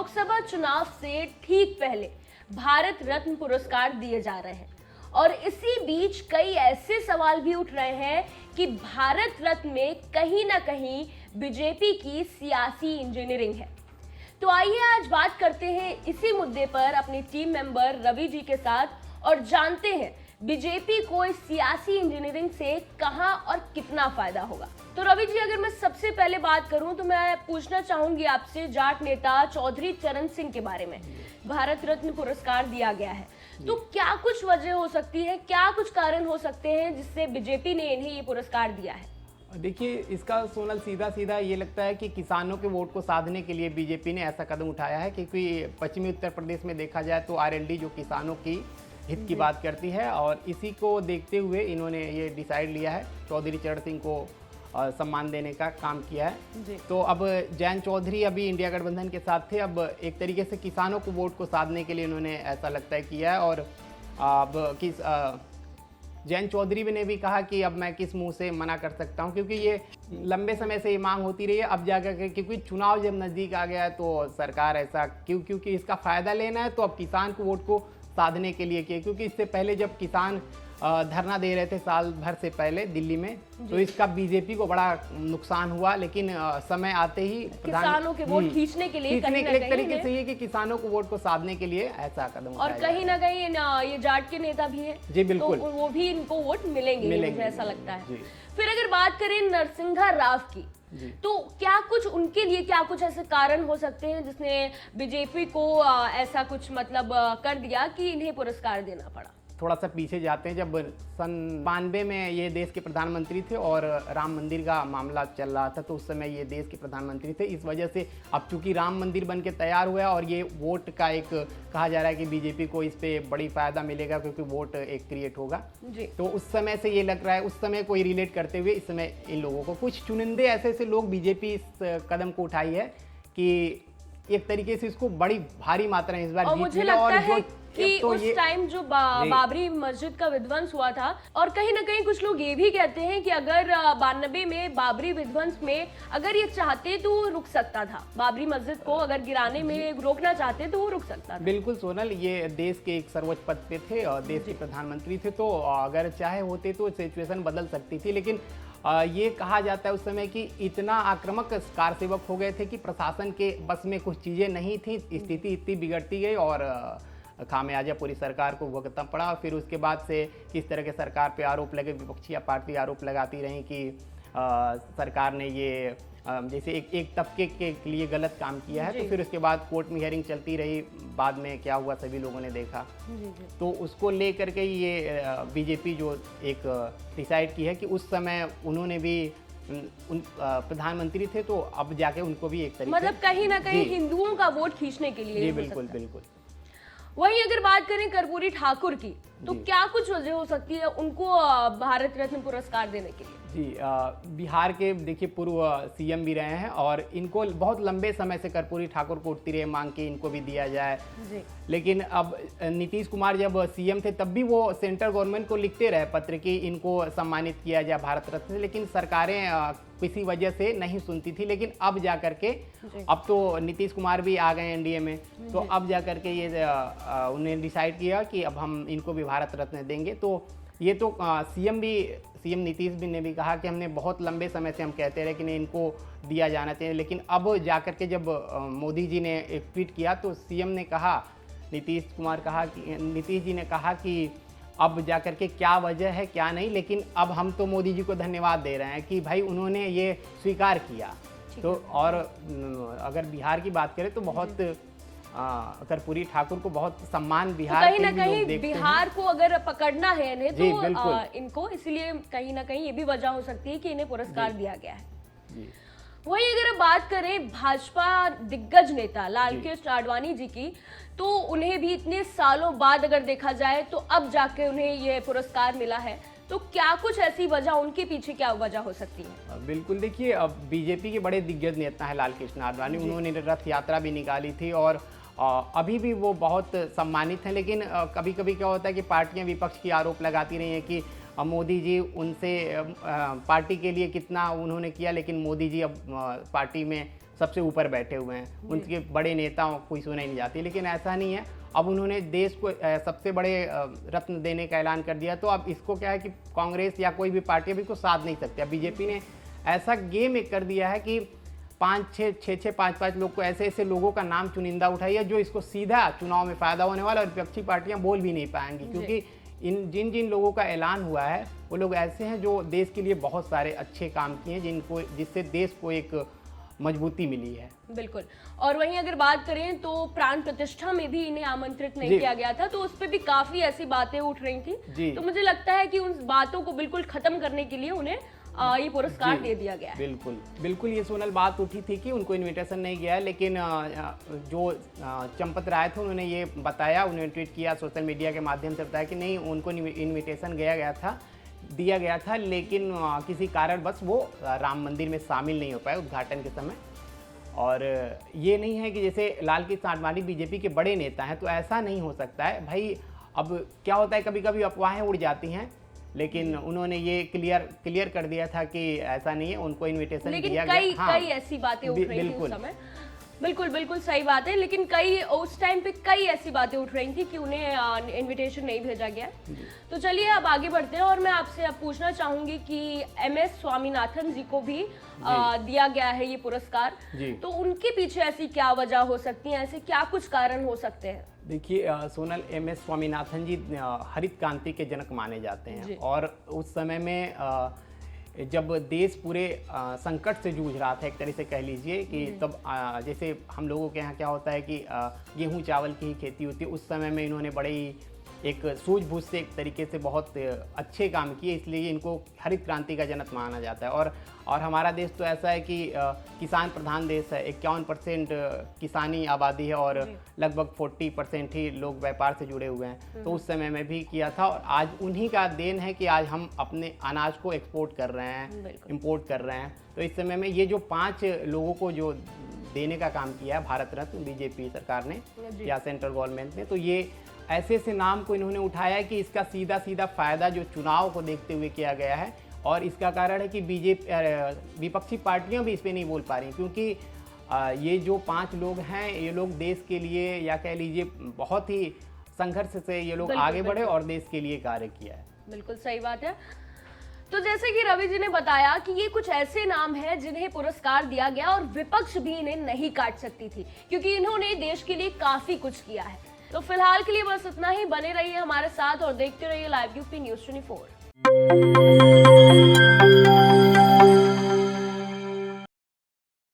लोकसभा चुनाव से ठीक पहले भारत रत्न पुरस्कार दिए जा रहे हैं और इसी बीच कई ऐसे सवाल भी उठ रहे हैं कि भारत रत्न में कहीं ना कहीं बीजेपी की सियासी इंजीनियरिंग है। तो आइए आज बात करते हैं इसी मुद्दे पर अपनी टीम मेंबर रवि जी के साथ और जानते हैं बीजेपी को इस सियासी इंजीनियरिंग से कहां और कितना फायदा होगा। तो रवि जी, अगर मैं सबसे पहले बात करूं तो मैं पूछना चाहूंगी आपसे जाट नेता चौधरी चरण सिंह के बारे में। भारत रत्न पुरस्कार दिया गया है, तो क्या कुछ वजह हो सकती है, क्या कुछ कारण हो सकते हैं जिससे बीजेपी ने इन्हें ये पुरस्कार दिया है? देखिए, इसका सोनल सीधा सीधा ये लगता है कि किसानों के वोट को साधने के लिए बीजेपी ने ऐसा कदम उठाया है, क्योंकि पश्चिमी उत्तर प्रदेश में देखा जाए तो आरएलडी जो किसानों की हित की बात करती है और इसी को देखते हुए इन्होंने ये डिसाइड लिया है, चौधरी चरण सिंह को सम्मान देने का काम किया है। तो अब जयंत चौधरी अभी इंडिया गठबंधन के साथ थे, अब एक तरीके से किसानों को वोट को साधने के लिए इन्होंने ऐसा लगता है किया है। और अब जयंत चौधरी ने भी कहा कि अब मैं किस मुंह से मना कर सकता हूं, क्योंकि ये लंबे समय से ये मांग होती रही है। अब जाकर के क्योंकि चुनाव जब नज़दीक आ गया है तो सरकार ऐसा क्योंकि इसका फ़ायदा लेना है तो अब किसान को वोट को साधने के लिए किए, क्योंकि इससे पहले जब किसान धरना दे रहे थे साल भर से पहले दिल्ली में, तो इसका बीजेपी को बड़ा नुकसान हुआ। लेकिन समय आते ही किसानों के वोट खींचने के लिए एक तरीके से ये कि किसानों को वोट को साधने के लिए ऐसा कदम और कहीं ना कहीं ये जाट के नेता भी है जी, बिल्कुल, तो वो भी इनको वोट मिलेंगे मुझे ऐसा लगता है। फिर अगर बात करें नरसिंहा राव की, तो क्या कुछ उनके लिए क्या कुछ ऐसे कारण हो सकते हैं जिसने बीजेपी को ऐसा कुछ मतलब कर दिया कि इन्हें पुरस्कार देना पड़ा? थोड़ा सा पीछे जाते हैं, जब सन 92 में ये देश के प्रधानमंत्री थे और राम मंदिर का मामला चल रहा था, तो उस समय ये देश के प्रधानमंत्री थे। इस वजह से अब चूंकि राम मंदिर बन के तैयार हुआ और ये वोट का एक कहा जा रहा है कि बीजेपी को इस पे बड़ी फायदा मिलेगा, क्योंकि वोट एक क्रिएट होगा जी। तो उस समय से ये लग रहा है, उस समय कोई रिलेट करते हुए इस समय इन लोगों को कुछ चुनिंदे ऐसे लोग बीजेपी इस कदम को उठाई है कि एक तरीके से इसको बड़ी भारी मात्रा में इस बार जीत मिला। और कि तो उस टाइम जो बाबरी मस्जिद का विध्वंस हुआ था, और कहीं ना कहीं कुछ लोग ये भी कहते हैं कि अगर 92 में बाबरी विध्वंस में अगर ये चाहते तो वो रुक सकता था, बाबरी मस्जिद को अगर गिराने में रोकना चाहते तो वो रुक सकता था। बिल्कुल सोनल, ये देश के एक सर्वोच्च पद पे थे और देश के प्रधानमंत्री थे, तो अगर चाहे होते तो सिचुएशन बदल सकती थी। लेकिन ये कहा जाता है उस समय कि इतना आक्रामक कार सेवक हो गए थे कि प्रशासन के बस में कुछ चीज़ें नहीं थी, स्थिति इतनी बिगड़ती गई और खामियाजा पूरी सरकार को भुगतना पड़ा। और फिर उसके बाद से किस तरह के सरकार पे आरोप लगे, विपक्षी पार्टी आरोप लगाती रही कि सरकार ने ये जैसे एक तबके के लिए गलत काम किया है। तो फिर उसके बाद कोर्ट में हियरिंग चलती रही, बाद में क्या हुआ सभी लोगों ने देखा। तो उसको लेकर के ये बीजेपी जो एक डिसाइड की है कि उस समय उन्होंने भी प्रधानमंत्री थे, तो अब जाके उनको भी एक तरीके मतलब कहीं ना कहीं हिंदुओं का वोट खींचने के लिए। जी बिल्कुल बिल्कुल। वहीं अगर बात करें कर्पूरी ठाकुर की, तो क्या कुछ वजह हो सकती है उनको भारत रत्न पुरस्कार देने के लिए? जी, बिहार के देखिए पूर्व सीएम भी रहे हैं और इनको बहुत लंबे समय से कर्पूरी ठाकुर को उठती रही मांग कि इनको भी दिया जाए जी। लेकिन अब नीतीश कुमार जब सीएम थे तब भी वो सेंट्रल गवर्नमेंट को लिखते रहे पत्र कि इनको सम्मानित किया जाए भारत रत्न से, लेकिन सरकारें किसी वजह से नहीं सुनती थी। लेकिन अब जा करके अब तो नीतीश कुमार भी आ गए एनडीए में, तो अब जा करके ये उन्होंने डिसाइड किया कि अब हम इनको भी भारत रत्न देंगे। तो ये तो सीएम नीतीश ने भी कहा कि हमने बहुत लंबे समय से हम कहते रहे कि नहीं इनको दिया जाना चाहिए, लेकिन अब जाकर के जब मोदी जी ने एक ट्वीट किया तो सीएम ने कहा, नीतीश जी ने कहा कि अब जाकर के क्या वजह है क्या नहीं, लेकिन अब हम तो मोदी जी को धन्यवाद दे रहे हैं कि भाई उन्होंने ये स्वीकार किया। तो और अगर बिहार की बात करें तो बहुत कर्पूरी ठाकुर को बहुत सम्मान बिहार तो कहीं ना कहीं बिहार को अगर पकड़ना है इन्हें तो इनको, इसलिए कहीं ना कहीं ये भी वजह हो सकती है कि इन्हें पुरस्कार दिया गया है। वहीं अगर बात करें भाजपा दिग्गज नेता लालकृष्ण आडवाणी जी की, तो उन्हें भी इतने सालों बाद अगर देखा जाए तो अब जाके उन्हें ये पुरस्कार मिला है, तो क्या कुछ ऐसी वजह, उनके पीछे क्या वजह हो सकती है? बिल्कुल, देखिए अब बीजेपी के बड़े दिग्गज नेता है लालकृष्ण आडवाणी, उन्होंने रथ यात्रा भी निकाली थी और अभी भी वो बहुत सम्मानित हैं। लेकिन कभी कभी क्या होता है कि पार्टियां विपक्ष की आरोप लगाती रही हैं कि मोदी जी उनसे पार्टी के लिए कितना उन्होंने किया, लेकिन मोदी जी अब पार्टी में सबसे ऊपर बैठे हुए हैं, उनके बड़े नेताओं कोई सुनाई नहीं जाती। लेकिन ऐसा नहीं है, अब उन्होंने देश को सबसे बड़े रत्न देने का ऐलान कर दिया, तो अब इसको क्या है कि कांग्रेस या कोई भी पार्टी अभी इसको साथ नहीं सकती। अब बीजेपी ने ऐसा गेम एक कर दिया है कि 5-6 लोग को ऐसे लोगों का नाम चुनिंदा उठाइए जो इसको सीधा चुनाव में फायदा होने वाला, और विपक्षी पार्टियां बोल भी नहीं पाएंगी, क्योंकि इन जिन लोगों का ऐलान हुआ है वो लोग ऐसे हैं जो देश के लिए बहुत सारे अच्छे काम किए हैं, जिससे देश को एक मजबूती मिली है। बिल्कुल। और वहीं अगर बात करें तो प्राण प्रतिष्ठा में भी इन्हें आमंत्रित नहीं किया गया था, तो उस पर भी काफी ऐसी बातें उठ रही थी। तो मुझे लगता है कि उन बातों को बिल्कुल खत्म करने के लिए उन्हें ये पुरस्कार दे दिया गया है। बिल्कुल ये सोनल बात उठी थी कि उनको इनविटेशन नहीं गया है, लेकिन जो चंपत राय थे उन्होंने ये बताया, उन्होंने ट्वीट किया, सोशल मीडिया के माध्यम से बताया कि नहीं, उनको इनविटेशन दिया गया था, लेकिन किसी कारणवश वो राम मंदिर में शामिल नहीं हो पाए उद्घाटन के समय। और ये नहीं है कि जैसे लाल कृष्ण आडवाणी बीजेपी के बड़े नेता हैं, तो ऐसा नहीं हो सकता है भाई। अब क्या होता है, कभी कभी अफवाहें उड़ जाती हैं, लेकिन उन्होंने ये क्लियर कर दिया था कि ऐसा नहीं है, उनको इनविटेशन दिया गया। लेकिन कई ऐसी बातें उठ रही थी उस समय। बिल्कुल सही बात है, लेकिन उस टाइम पे कई ऐसी बातें उठ रही थी कि उन्हें इनविटेशन नहीं भेजा गया। तो चलिए अब आगे बढ़ते हैं, और मैं आपसे अब पूछना चाहूंगी कि MS स्वामीनाथन जी को भी दिया गया है ये पुरस्कार, तो उनके पीछे ऐसी क्या वजह हो सकती है, ऐसे क्या कुछ कारण हो सकते हैं? देखिए सोनल, MS स्वामीनाथन जी हरित क्रांति के जनक माने जाते हैं, और उस समय में जब देश पूरे संकट से जूझ रहा था, एक तरह से कह लीजिए कि तब जैसे हम लोगों के यहाँ क्या होता है कि गेहूं चावल की ही खेती होती है, उस समय में इन्होंने बड़े ही एक सूझबूझ से एक तरीके से बहुत अच्छे काम किए, इसलिए इनको हरित क्रांति का जनक माना जाता है। और हमारा देश तो ऐसा है कि किसान प्रधान देश है, 51% किसानी आबादी है, और लगभग 40% ही लोग व्यापार से जुड़े हुए हैं। तो उस समय में भी किया था, और आज उन्हीं का देन है कि आज हम अपने अनाज को एक्सपोर्ट कर रहे हैं, इंपोर्ट कर रहे हैं। तो इस समय में ये जो 5 लोगों को जो देने का काम किया है भारत रत्न बीजेपी सरकार ने या सेंट्रल गवर्नमेंट ने, तो ये ऐसे नाम को इन्होंने उठाया है कि इसका सीधा फ़ायदा जो चुनाव को देखते हुए किया गया है, और इसका कारण है कि बीजेपी विपक्षी पार्टियां भी इस पर नहीं बोल पा रही, क्योंकि ये जो 5 लोग हैं, ये लोग देश के लिए या कह लीजिए बहुत ही संघर्ष से ये लोग आगे बढ़े और देश के लिए कार्य किया है। बिल्कुल सही बात है। तो जैसे कि रवि जी ने बताया कि ये कुछ ऐसे नाम हैं जिन्हें पुरस्कार दिया गया, और विपक्ष भी इन्हें नहीं काट सकती थी, क्योंकि इन्होंने देश के लिए काफी कुछ किया है। तो फिलहाल के लिए बस इतना ही। बने रहिए हमारे साथ और देखते रहिए लाइव यूपी न्यूज़ 24।